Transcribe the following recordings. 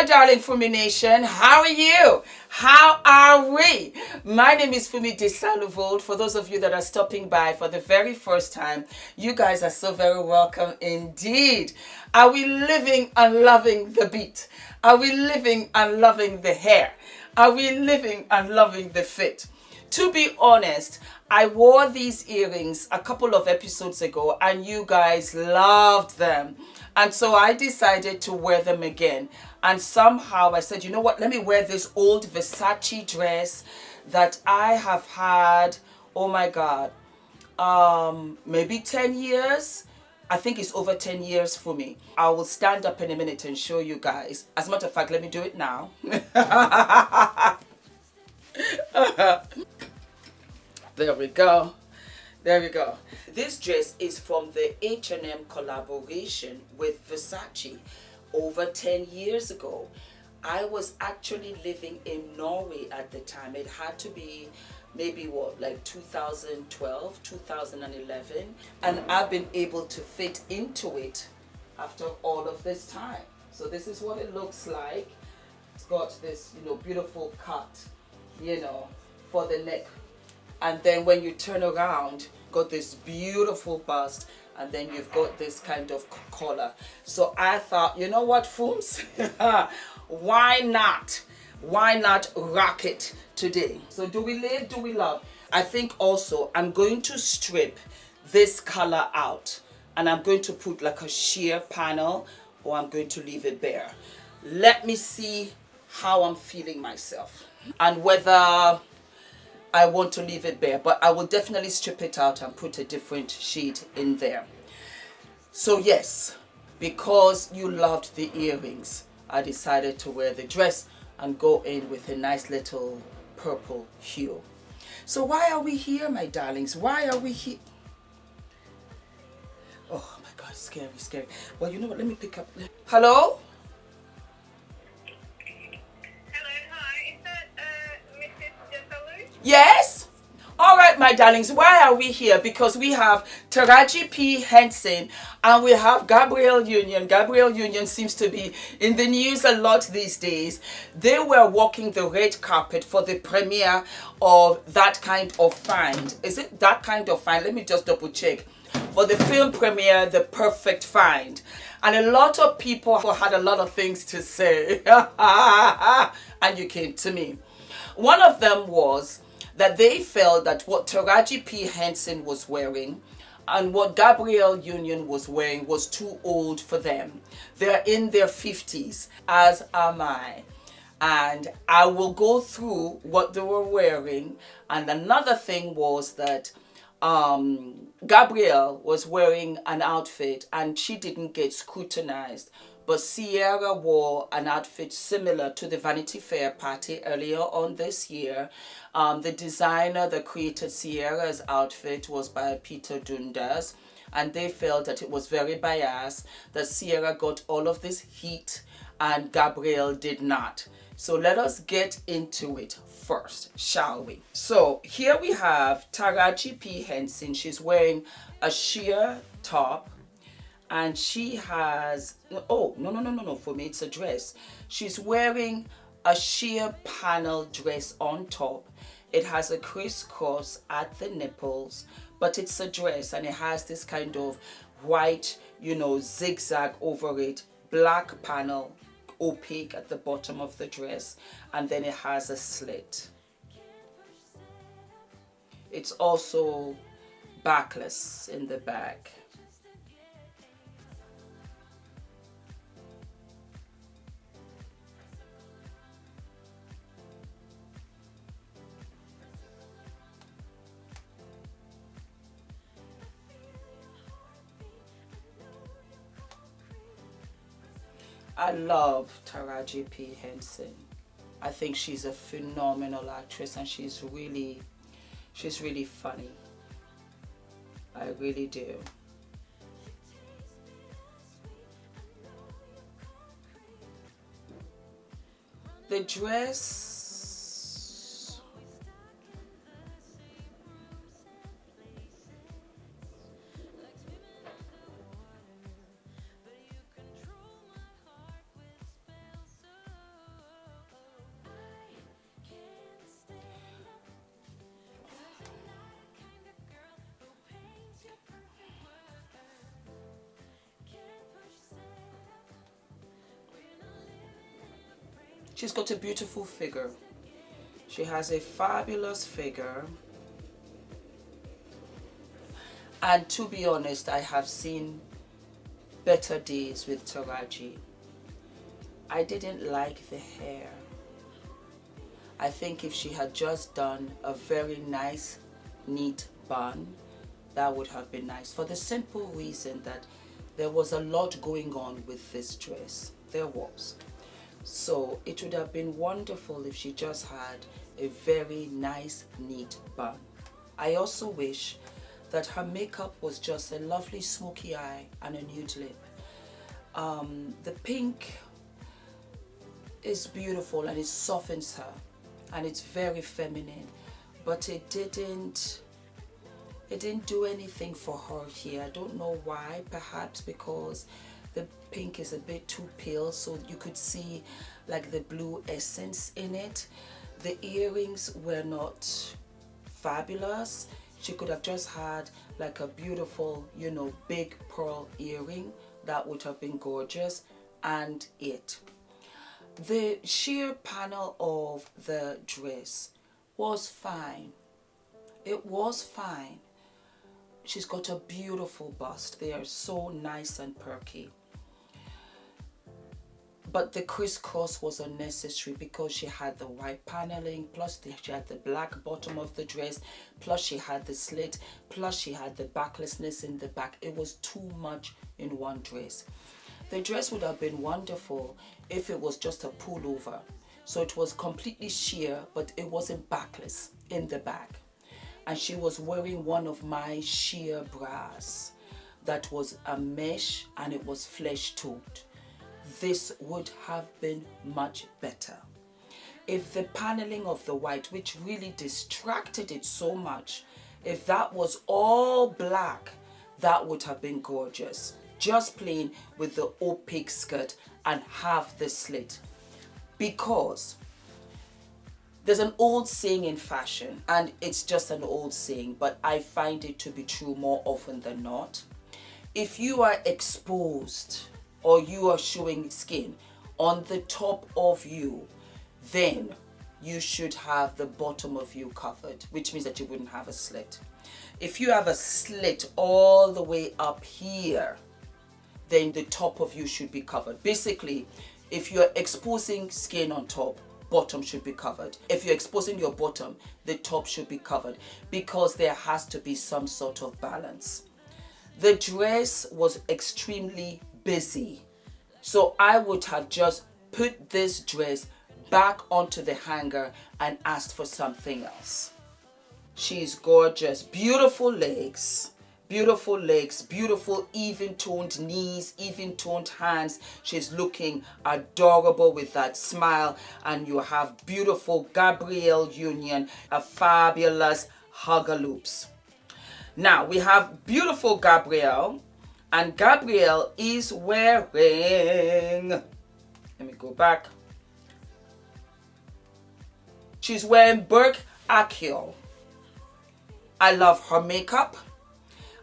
my darling Fumi Nation. How are you? How are we? My name is Fumidesaluvold. For those of you that are stopping by for the very first time, you guys are so very welcome indeed. Are we living and loving the beat? Are we living and loving the hair? Are we living and loving the fit? To be honest, I wore these earrings a couple of episodes ago and you guys loved them. And so I decided to wear them again. And somehow I said, you know what, let me wear this old Versace dress that I have had, oh my God, maybe 10 years. I think it's over 10 years for me. I will stand up in a minute and show you guys. As a matter of fact, let me do it now. There we go. There we go. This dress is from the H&M collaboration with Versace over 10 years ago. I was actually living in Norway at the time. It had to be maybe what, like 2012, 2011. And I've been able to fit into it after all of this time. So this is what it looks like. It's got this, beautiful cut, for the neck. And then when you turn around, got this beautiful bust, and then you've got this kind of collar. So I thought, you know what, Fooms? Why not? Why not rock it today? So do we live, do we love? I think also I'm going to strip this color out, and I'm going to put like a sheer panel, or I'm going to leave it bare. Let me see how I'm feeling myself and whether I want to leave it bare, but I will definitely strip it out and put a different shade in there. So yes, because you loved the earrings, I decided to wear the dress and go in with a nice little purple hue. So why are we here, my darlings? Why are we here? Oh my God, scary, scary. Well, you know what, let me pick up. Hello? Yes? All right, my darlings, why are we here? Because we have Taraji P. Henson and we have Gabrielle Union. Gabrielle Union seems to be in the news a lot these days. They were walking the red carpet for the premiere of That Kind of Find. Is it That Kind of Find? Let me just double check. For the film premiere, The Perfect Find. And a lot of people had a lot of things to say. And you came to me. One of them was that they felt that what Taraji P. Henson was wearing and what Gabrielle Union was wearing was too old for them. They're in their 50s, as am I. And I will go through what they were wearing. And another thing was that Gabrielle was wearing an outfit and she didn't get scrutinized. But Sierra wore an outfit similar to the Vanity Fair party earlier on this year. The designer that created Sierra's outfit was by Peter Dundas. And they felt that it was very biased, that Sierra got all of this heat and Gabrielle did not. So let us get into it first, shall we? So here we have Taraji P. Henson. She's wearing a sheer top. And she has, oh, no, for me it's a dress. She's wearing a sheer panel dress on top. It has a crisscross at the nipples, but it's a dress and it has this kind of white, zigzag over it, black panel, opaque at the bottom of the dress, and then it has a slit. It's also backless in the back. I love Taraji P. Henson. I think she's a phenomenal actress and she's really funny. I really do. The dress, She's got a beautiful figure. She has a fabulous figure. And to be honest, I have seen better days with Taraji. I didn't like the hair. I think if she had just done a very nice, neat bun, that would have been nice. For the simple reason that there was a lot going on with this dress. There was. So it would have been wonderful if she just had a very nice, neat bun. I also wish that her makeup was just a lovely smoky eye and a nude lip. The pink is beautiful and it softens her and it's very feminine, but it didn't do anything for her here. I don't know why. Perhaps because the pink is a bit too pale, so you could see like the blue essence in it. The earrings were not fabulous. She could have just had like a beautiful, you know, big pearl earring. That would have been gorgeous. And it. The sheer panel of the dress was fine. It was fine. She's got a beautiful bust. They are so nice and perky. But the crisscross was unnecessary because she had the white paneling, plus she had the black bottom of the dress, plus she had the slit, plus she had the backlessness in the back. It was too much in one dress. The dress would have been wonderful if it was just a pullover. So it was completely sheer, but it wasn't backless in the back. And she was wearing one of my sheer bras that was a mesh and it was flesh toned. This would have been much better. If the paneling of the white, which really distracted it so much, if that was all black, that would have been gorgeous. Just plain with the opaque skirt and half the slit. Because there's an old saying in fashion, and it's just an old saying, but I find it to be true more often than not. If you are exposed or you are showing skin on the top of you, then you should have the bottom of you covered, which means that you wouldn't have a slit. If you have a slit all the way up here, then the top of you should be covered. Basically, if you're exposing skin on top, bottom should be covered. If you're exposing your bottom, the top should be covered, because there has to be some sort of balance. The dress was extremely busy, so I would have just put this dress back onto the hanger and asked for something else. She's gorgeous. Beautiful legs, beautiful even toned knees, even toned hands. She's looking adorable with that smile. And you have beautiful Gabrielle Union, a fabulous hugger loops. Now we have beautiful Gabrielle, and Gabrielle is wearing, let me go back. She's wearing Burke Accio. I love her makeup.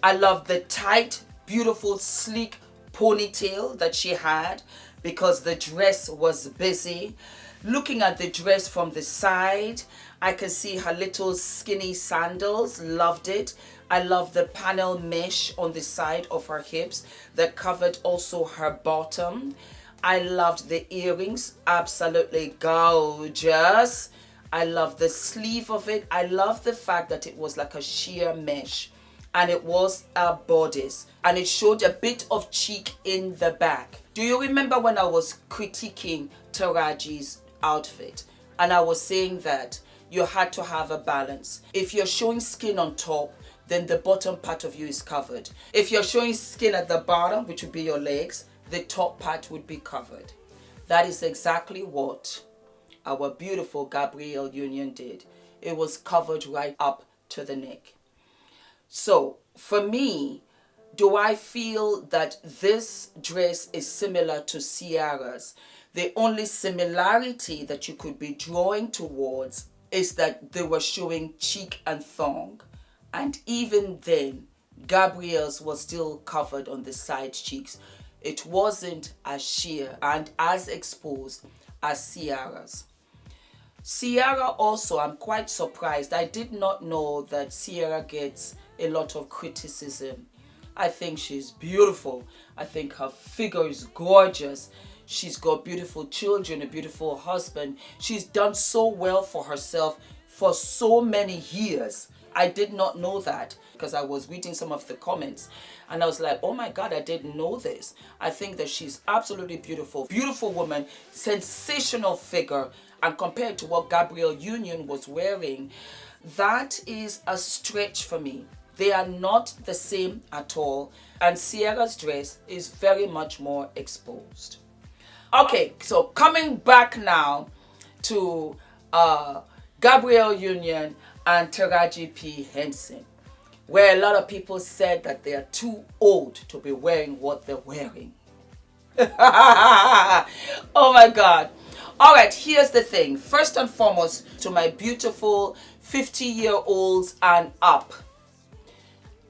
I love the tight, beautiful, sleek ponytail that she had, because the dress was busy. Looking at the dress from the side, I can see her little skinny sandals. Loved it. I love the panel mesh on the side of her hips that covered also her bottom. I loved the earrings. Absolutely gorgeous. I love the sleeve of it. I love the fact that it was like a sheer mesh. And it was a bodice, and it showed a bit of cheek in the back. Do you remember when I was critiquing Taraji's outfit and I was saying that you had to have a balance? If you're showing skin on top, then the bottom part of you is covered. If you're showing skin at the bottom, which would be your legs, the top part would be covered. That is exactly what our beautiful Gabrielle Union did. It was covered right up to the neck. So for me, do I feel that this dress is similar to Ciara's? The only similarity that you could be drawing towards is that they were showing cheek and thong. And even then, Gabrielle's was still covered on the side cheeks. It wasn't as sheer and as exposed as Ciara's. Ciara also, I'm quite surprised. I did not know that Ciara gets a lot of criticism. I think she's beautiful. I think her figure is gorgeous. She's got beautiful children, a beautiful husband. She's done so well for herself for so many years. I did not know that because I was reading some of the comments and I was like, oh my God, I didn't know this. I think that she's absolutely beautiful. Beautiful woman, sensational figure. And compared to what Gabrielle Union was wearing, that is a stretch for me. They are not the same at all. And Ciara's dress is very much more exposed. Okay, so coming back now to Gabrielle Union and Taraji P. Henson, where a lot of people said that they are too old to be wearing what they're wearing. Oh my God. All right, here's the thing. First and foremost, to my beautiful 50-year-olds and up,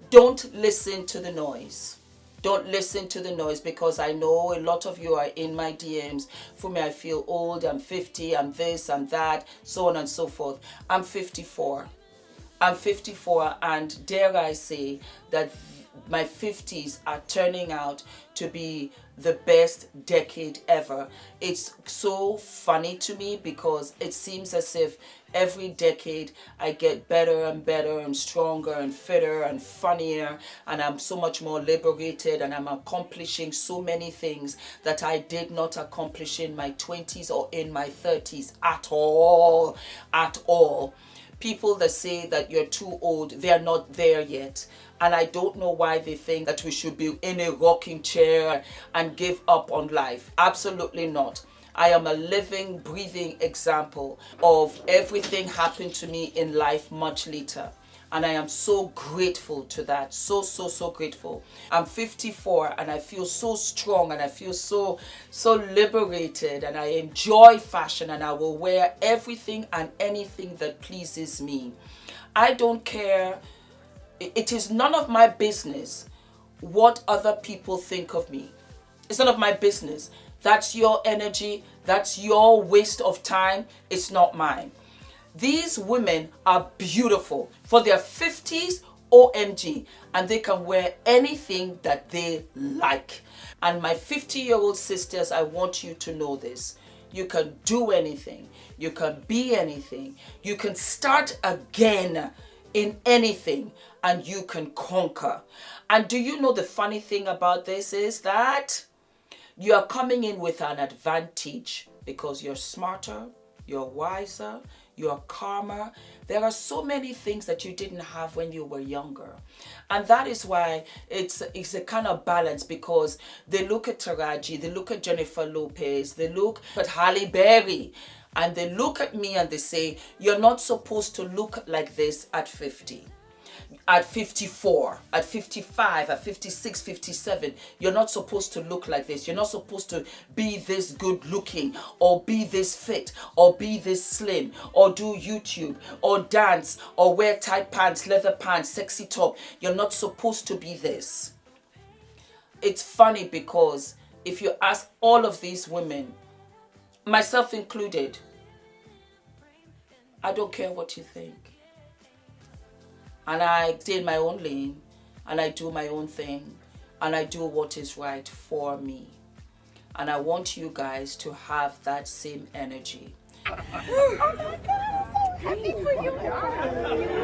don't listen to the noise. Don't listen to the noise, because I know a lot of you are in my DMs. Fumi, I feel old, I'm 50, I'm this, I'm that, so on and so forth. I'm 54. I'm 54, and dare I say that my 50s are turning out to be the best decade ever. It's so funny to me because it seems as if every decade I get better and better and stronger and fitter and funnier, and I'm so much more liberated, and I'm accomplishing so many things that I did not accomplish in my 20s or in my 30s at all. At all. People that say that you're too old, they're not there yet. And I don't know why they think that we should be in a rocking chair and give up on life. Absolutely not. I am a living, breathing example of everything happened to me in life much later. And I am so grateful to that. So grateful. I'm 54 and I feel so strong and I feel so liberated, and I enjoy fashion, and I will wear everything and anything that pleases me. I don't care. It is none of my business what other people think of me. It's none of my business. That's your energy. That's your waste of time. It's not mine. These women are beautiful for their 50s, OMG, and they can wear anything that they like. And my 50-year-old sisters, I want you to know this. You can do anything. You can be anything. You can start again in anything, and you can conquer. And do you know the funny thing about this is that you are coming in with an advantage because you're smarter, you're wiser, you're calmer. There are so many things that you didn't have when you were younger. And that is why it's a kind of balance, because they look at Taraji, they look at Jennifer Lopez, they look at Halle Berry, and they look at me and they say, you're not supposed to look like this at 50. At 54, at 55, at 56, 57, you're not supposed to look like this. You're not supposed to be this good looking, or be this fit, or be this slim, or do YouTube, or dance, or wear tight pants, leather pants, sexy top. You're not supposed to be this. It's funny because if you ask all of these women, myself included, I don't care what you think. And I stay in my own lane, and I do my own thing, and I do what is right for me. And I want you guys to have that same energy. Oh my God, I'm so happy for you.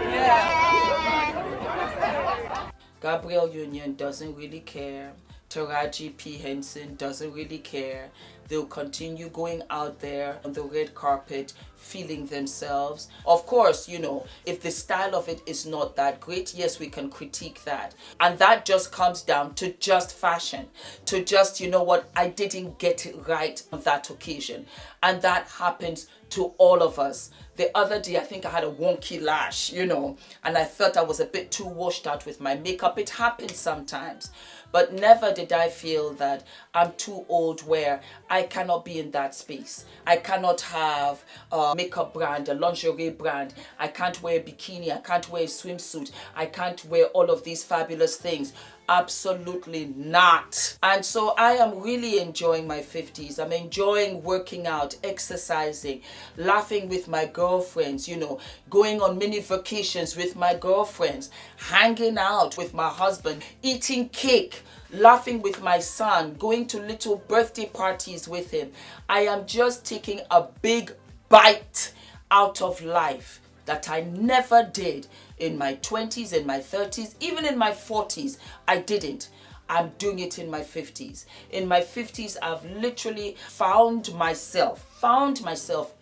Yeah. Gabrielle Union doesn't really care. Taraji P. Henson doesn't really care. They'll continue going out there on the red carpet, feeling themselves. Of course, you know, if the style of it is not that great, yes, we can critique that. And that just comes down to just fashion, to just, you know what, I didn't get it right on that occasion. And that happens to all of us. The other day, I think I had a wonky lash, you know, and I felt I was a bit too washed out with my makeup. It happens sometimes. But never did I feel that I'm too old where I cannot be in that space. I cannot have a makeup brand, a lingerie brand. I can't wear a bikini. I can't wear a swimsuit. I can't wear all of these fabulous things. Absolutely not. And so I am really enjoying my 50s. I'm enjoying working out, exercising, laughing with my girlfriends, you know, going on mini vacations with my girlfriends, hanging out with my husband, eating cake, laughing with my son, going to little birthday parties with him. I am just taking a big bite out of life that I never did in my 20s, in my 30s, even in my 40s. I didn't. I'm doing it in my 50s. In my 50s, I've literally found myself,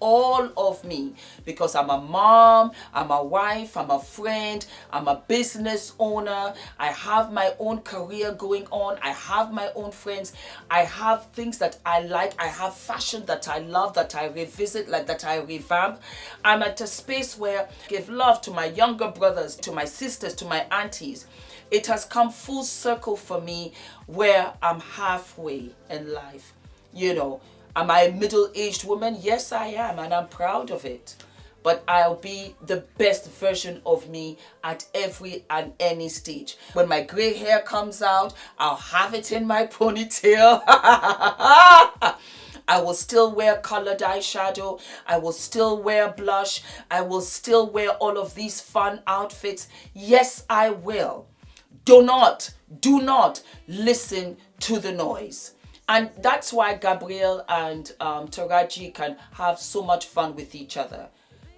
all of me, because I'm a mom, I'm a wife, I'm a friend, I'm a business owner, I have my own career going on, I have my own friends, I have things that I like, I have fashion that I love, that I revisit, like that I revamp. I'm at a space where I give love to my younger brothers, to my sisters, to my aunties. It has come full circle for me where I'm halfway in life. You know, am I a middle-aged woman? Yes, I am, and I'm proud of it. But I'll be the best version of me at every and any stage. When my gray hair comes out, I'll have it in my ponytail. I will still wear colored eyeshadow. I will still wear blush. I will still wear all of these fun outfits. Yes, I will. Do not listen to the noise. And that's why Gabrielle and Taraji can have so much fun with each other.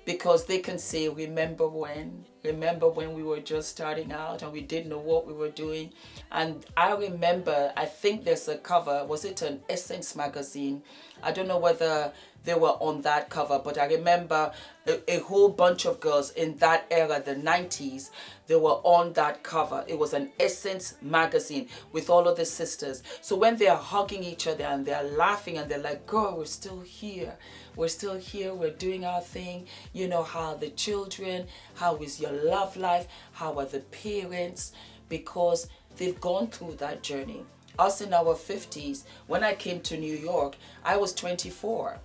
Because they can say, remember when we were just starting out and we didn't know what we were doing. And I remember, I think there's a cover, was it an Essence magazine? I don't know whether they were on that cover, but I remember a whole bunch of girls in that era, the 90s, they were on that cover. It was an Essence magazine with all of the sisters. So when they're hugging each other and they're laughing and they're like, girl, we're still here. We're still here. We're doing our thing. You know, how are the children? How is your love life? How are the parents? Because they've gone through that journey. Us in our 50s, when I came to New York, I was 24.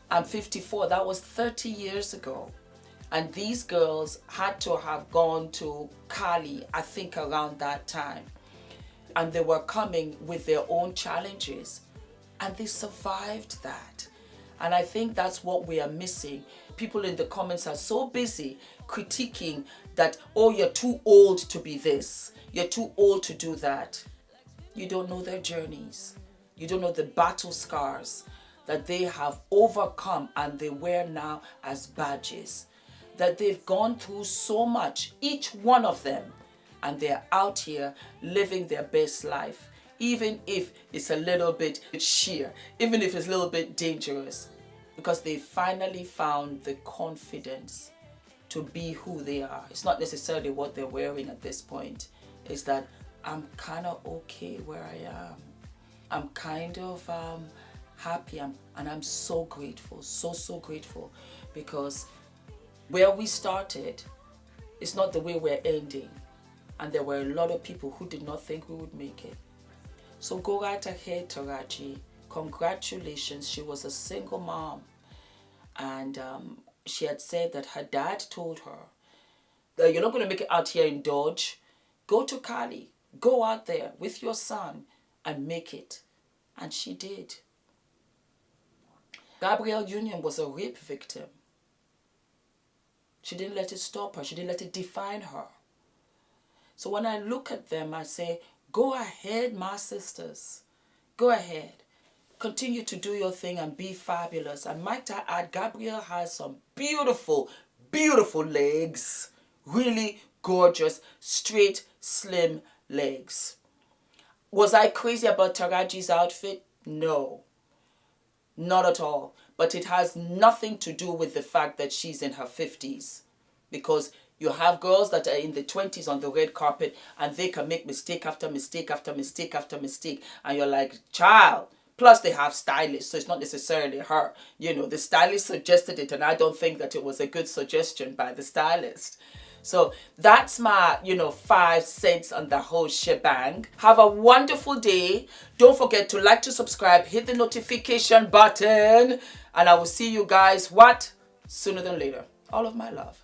I'm 54. That was 30 years ago. And these girls had to have gone to Cali, I think around that time. And they were coming with their own challenges. And they survived that. And I think that's what we are missing. People in the comments are so busy critiquing that, oh, you're too old to be this. You're too old to do that. You don't know their journeys. You don't know the battle scars that they have overcome and they wear now as badges. That they've gone through so much, each one of them, and they're out here living their best life. Even if it's a little bit sheer, even if it's a little bit dangerous, because they finally found the confidence to be who they are. It's not necessarily what they're wearing at this point. It's that I'm kind of okay where I am. I'm kind of happy, and I'm so grateful, so grateful, because where we started is not the way we're ending. And there were a lot of people who did not think we would make it. So go right ahead, Taraji. Congratulations. She was a single mom. And she had said that her dad told her, you're not going to make it out here in Dodge. Go to Cali. Go out there with your son and make it. And she did. Gabrielle Union was a rape victim. She didn't let it stop her. She didn't let it define her. So when I look at them, I say, go ahead, my sisters. Go ahead. Continue to do your thing and be fabulous. And might I add, Gabrielle has some beautiful, beautiful legs. Really gorgeous, straight, slim legs. Was I crazy about Taraji's outfit? No. Not at all. But it has nothing to do with the fact that she's in her 50s. Because you have girls that are in the 20s on the red carpet and they can make mistake after mistake after mistake after mistake. And you're like, child. Plus they have stylists, so it's not necessarily her. You know, the stylist suggested it and I don't think that it was a good suggestion by the stylist. So that's my, 5 cents on the whole shebang. Have a wonderful day. Don't forget to like, to subscribe, hit the notification button. And I will see you guys, sooner than later. All of my love.